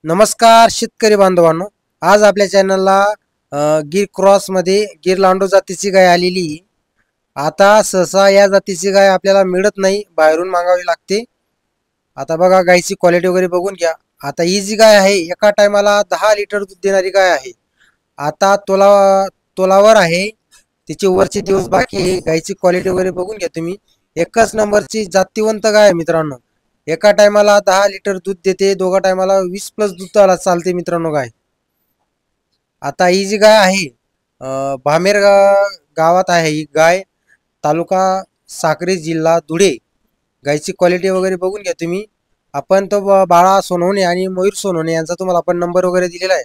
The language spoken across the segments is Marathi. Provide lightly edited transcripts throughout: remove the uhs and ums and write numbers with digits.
नमस्कार शेतकरी बांधवांनो. आज आपल्या चॅनलला गिर क्रॉस मध्ये गिर लांडो जातीची गाय आलेली आहे. आता सहसा या जातीची गाय आपल्याला मिळत नाही, बाहेरून मागावी लागते. आता बघा गायची क्वालिटी वगैरे बघून घ्या. आता ही जी गाय आहे एका टायमाला 10 लिटर दूध देणारी गाय आहे. आता तोलावर आहे, तिचे वरचे दिवस बाकी आहे. गायची क्वालिटी वगैरे बघून घ्या तुम्ही. एकच नंबरची जातीवंत गाय आहे मित्रांनो. एका टायमाला 10 लिटर दूध देते, दोघा टायमाला 20+ दूधाला चालते मित्रांनो गाय. आता ही जी गाय आहे भामेर गावात आहे ही गाय, तालुका साक्री, जिल्हा धुळे. गायची क्वालिटी वगैरे बघून घ्या तुम्ही. आपण तो बाळा सोनवणे आणि मयूर सोनवणे यांचा तुम्हाला आपण नंबर वगैरे दिलेला आहे.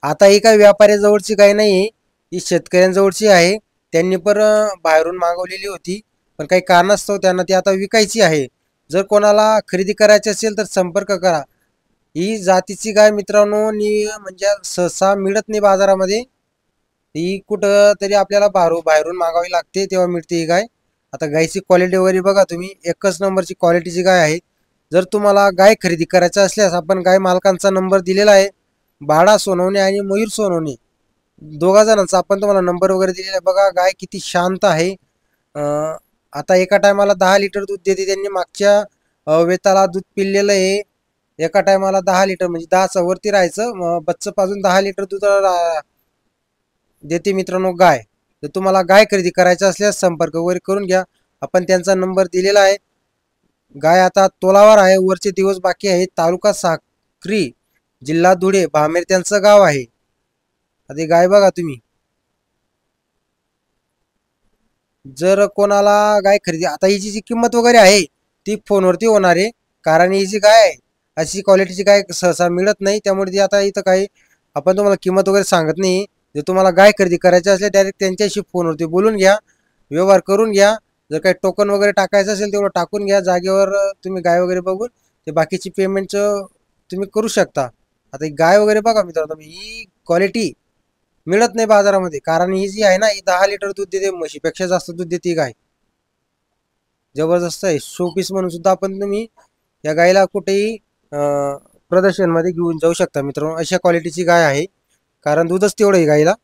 आता ही काही व्यापाऱ्याजवळची गाय नाही, ही शेतकऱ्यांजवळची आहे. त्यांनी पण बाहेरून मागवलेली होती, पण काही कारणास्तव त्यांना ती आता विकायची आहे. जर कोणाला खरेदी करायची असेल तर संपर्क करा. ही जातीची गाय मित्रांनो म्हणजे सहसा मिळत नाही बाजारामध्ये. ही कुठं तरी आपल्याला बाहेरून मागावी लागते, तेव्हा मिळते ही गाय. आता गायची क्वालिटी वगैरे बघा तुम्ही, एकच नंबरची क्वालिटीची गाय आहे. जर तुम्हाला गाय खरेदी करायची असल्यास आपण गाय मालकांचा नंबर दिलेला आहे, बाळा सोनवणे आणि मयूर सोनवणे, दोघा जणांचा आपण तुम्हाला नंबर वगैरे दिलेला आहे. बघा गाय किती शांत आहे. आता एका टायमाला 10 लिटर दूध देते. त्यांनी मागच्या वेताला दूध पिल्लेलं आहे. एका टायमाला 10 लिटर म्हणजे 10च्या वरती राहायचं, बच्च पाजून 10 लिटर दूध देते मित्रांनो गाय. तर तुम्हाला गाय खरेदी करायची असल्यास संपर्क वगैरे करून घ्या, आपण त्यांचा नंबर दिलेला आहे. गाय आता तोलावर आहे, वरचे दिवस बाकी आहेत. तालुका साक्री, जिल्हा धुळे, भामेर त्यांचं गाव आहे. आता गाय बघा तुम्ही. जर कोणाला गाय खरेदी, आता हिची जी किंमत वगैरे आहे ती फोनवरती होणार आहे, कारण ही जी गाय आहे अशी क्वालिटीची गाय सहसा मिळत नाही. त्यामुळे ती आता इथं काही आपण तुम्हाला किंमत वगैरे सांगत नाही. जर तुम्हाला गाय खरेदी करायची असल्यास डायरेक्ट त्यांच्याशी फोनवरती बोलून घ्या, व्यवहार करून घ्या. जर काही टोकन वगैरे टाकायचं असेल तेवढं टाकून घ्या, जागेवर तुम्ही गाय वगैरे बघून ते बाकीची पेमेंटचं तुम्ही करू शकता. आता ही गाय वगैरे बघा मित्रांनो, ही क्वालिटी मिळत नाही बाजारामध्ये, कारण ही जी आहे ना, ही 10 लिटर दूध देते, म्हशीपेक्षा जास्त दूध देते गाय. जबरदस्त आहे. शोपीस म्हणून सुद्धा आपण तुम्ही या गायला कुठेही प्रदर्शनमध्ये घेऊन जाऊ शकता मित्रांनो. अशा क्वालिटीची गाय आहे, कारण दूधच तेवढं आहे गायला.